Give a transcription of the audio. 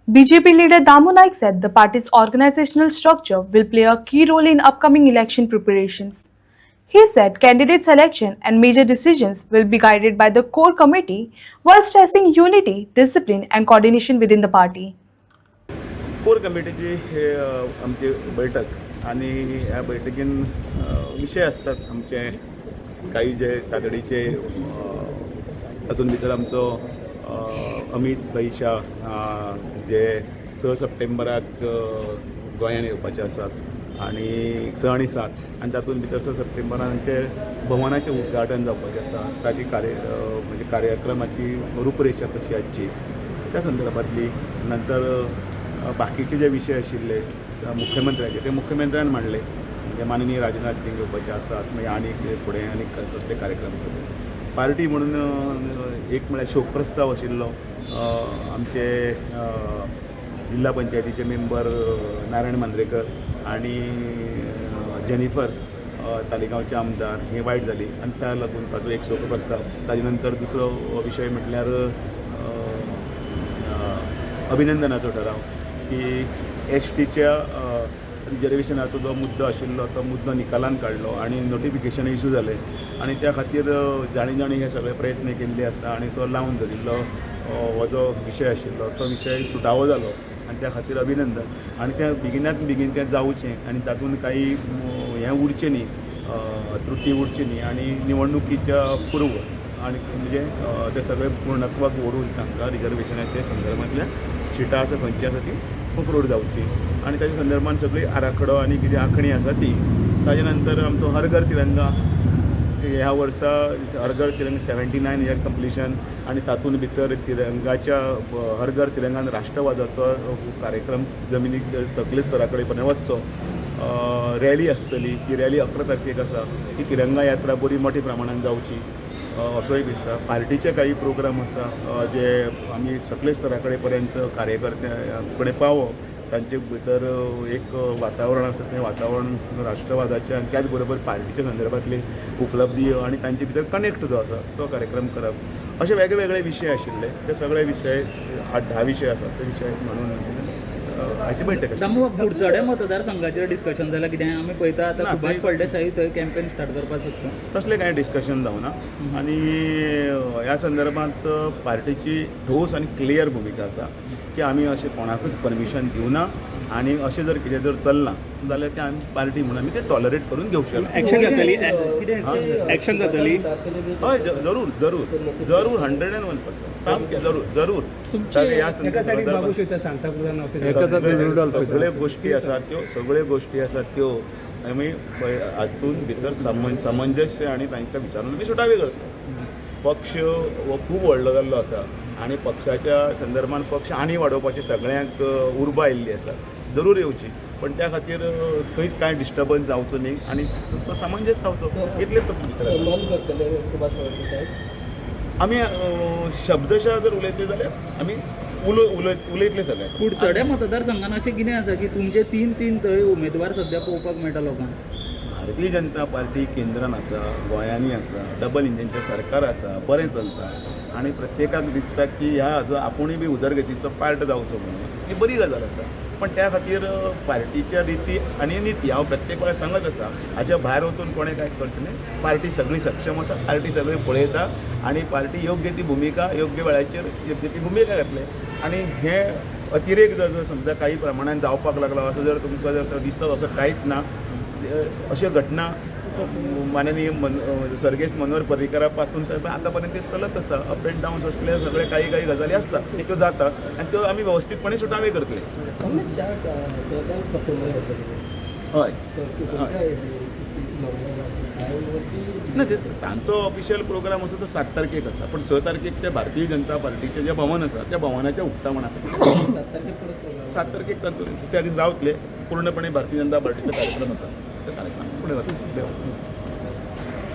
BJP leader Damu Naik said the party's organizational structure will play a key role in upcoming election preparations. He said candidate selection and major decisions will be guided by the core committee while stressing unity, discipline and coordination within the party. Core कमिटीची हे आमची बैठक आणि ह्या बैठकीन विषय असतात आमचे काही जे तातडीचे तातूंत भितर आमचो अमित भैशा जे 6 सप्टेंबराक गोंयांत येवपाचे आसात आणि 6 आणि 7 आणि तातूंत भितर 6 सप्टेंबराक ते भवनाचें उद्घाटन जावपाचें आसा ताची म्हणजे कार्यक्रमाची रूपरेषा कशी आसची त्या संदर्भातली नंतर बाकीचे जे विषय आशिल्ले मुख्यमंत्र्याचे ते मुख्यमंत्र्यान मांडले म्हणजे माननीय राजनाथ सिंग येवपाचे आसात मागीर आनी फुडें आनी कसले कार्यक्रम आसात पार्टी म्हणून एक म्हळ्यार शोक प्रस्ताव आशिल्लो आमचे जिल्हा पंचायतीचे मेंबर नारायण मांद्रेकर आणि जेनिफर तालिगांवचे आमदार हे वायट जाली आनी त्या लागून ताचो एक शोक प्रस्ताव ताजे नंतर दुसरो विशय म्हटल्यार अभिनंदनाचो ठराव की एसटीच्या रिजर्वेशनाचो जो मुद्दो आशिल्लो तो मुद्दो निकालान काडलो आनी नोटिफिकेशन इश्यू जालें आनी त्या खातीर जाणी हे सगळे प्रयत्न केल्ले आसा आनी सो लावन धरिल्लो हो जो विशय आशिल्लो तो विशय सुटावो जालो आनी त्या खातीर अभिनंदन आनी तें बेगिनात बेगीन तें जावचें आनी तातूंत काही हें उरचें न्ही त्रुटी उरची न्ही आनी निवडणुकीच्या पूर्व आणि म्हणजे ते सगळे पूर्णत्वाक व्हरून तांकां रिजर्वेशनाच्या संदर्भांतल्या सिटां आसा खंयची आसा ती अपलोड जावची आनी ताच्या संदर्भान सगळी आराखडो आनी कितें आंखणी आसा ती ताजे नंतर आमचो हर घर तिरंगा ह्या वर्सा हर घर तिरंगा 79 इयर कंप्लिशन आनी तातूंत भितर तिरंगाच्या हर घर तिरंगान राष्ट्रवादाचो कार्यक्रम जमिनीक सकले स्तरा कडेन पर्यंत वचचो रॅली आसतली ती रॅली 11 तारखेक आसा ती तिरंगा यात्रा बरी मोठ्या प्रमाणात जावची असो एक आसा पार्टीचे काही प्रोग्राम आसा जे आमी सकले स्तरा कडेन पर्यंत कार्यकर्त्यां कडेन पावप तांचे भितर एक वातावरण आसा तें वातावरण राष्ट्रवादाचें आनी त्याच बरोबर पार्टीच्या संदर्भातली उपलब्धी आनी तांचे भितर कनेक्ट जो आसा तो कार्यक्रम करप अशे वेगळे विशय आशिल्ले ते सगळे विशय 8-10 विशय आसात ते विशय म्हणून हाची बैठक दामू पुडचड्या मतदारसंघाचेर डिस्कशन जाल्यार कितें आमी पळयता आतां सुभाष फळदेसाय थंय कॅम्पेन स्टार्ट करपाक सोदता तसलें कांय डिस्कशन जावना आनी ह्या संदर्भांत पार्टीची ठोस आनी क्लियर भुमिका आसा की आमी अशें कोणाकूच परमिशन दिवना आनी अशें जर कितें जर चलना जाल्यार तें आमी पार्टी म्हणून आमी तें टॉलरेट करून घेवंक शकना एक्शन जातली कितें एक्शन जातली हय जरूर जरूर जरूर 101% सामकें जरूर ह्या सगळे गोष्टी आसात त्यो आमी हातूंत भितर समंजस्य आनी तांकां विचारून आमी सुटावे करता पक्ष हो खूब व्हडलो जाल्लो आसा आनी पक्षाच्या संदर्भान पक्ष आनी वाडोवपाची सगळ्यांक उर्बा आयिल्ली आसा जरूर येवची पण त्या खातीर खंयच कांय डिस्टर्बन्स जावचो न्ही आनी तो समंजस जावचो इतलेंच आमी शब्दशः जर उलयतले जाल्यार आमी उलयतले सगळे पुडचड्या मतदारसंघान अशें कितें आसा की तुमचे 3 थंय उमेदवार सध्या पळोवपाक मेळटा लोकांक भारतीय जनता पार्टी केंद्रान आसा गोंयांनी आसा डबल इंजिनचें सरकार आसा बरें चलता आनी प्रत्येकाक दिसता की ह्या हाजो आपुणूय बी उदरगतीचो पार्ट जावचो म्हणून ही बरी गजाल आसा पण त्या खातीर पार्टीच्या रिती आनी निती हांव प्रत्येक वेळार सांगत आसा हाच्या भायर वचून कोणें कांय करचें न्ही पार्टी सगळी सक्षम आसा पार्टी सगळी पळयता आनी पार्टी योग्य ती भुमिका योग्य वेळाचेर योग्य ती भुमिका घेतले आनी हे अतिरेक जर समजा काही प्रमाणात जावपाक लागला असं जर तुमकां जर दिसता असं कांयच ना अश्यो घटना माननीय सर्गेश मनोहर पर्रीकरा पासून तर आतापर्यंत ते चलत आसा अप एंड डाऊन्स असले सगळे काही गजाली असतात त्यो जाता आणि त्यो आमी व्यवस्थितपणे सुटावे करतले हय ना ते तांचो ऑफिशियल प्रोग्राम असो तो 7 तारखेक आसा पण 6 तारखेक ते भारतीय जनता पार्टीचे जे भवन आसा त्या भवनाच्या उक्तावणा खातीर 7 तारखेक त्या दीस रावतले पूर्णपणे भारतीय जनता पार्टीचो कार्यक्रम आसा त्या कार्यक्रमाक फुडें वता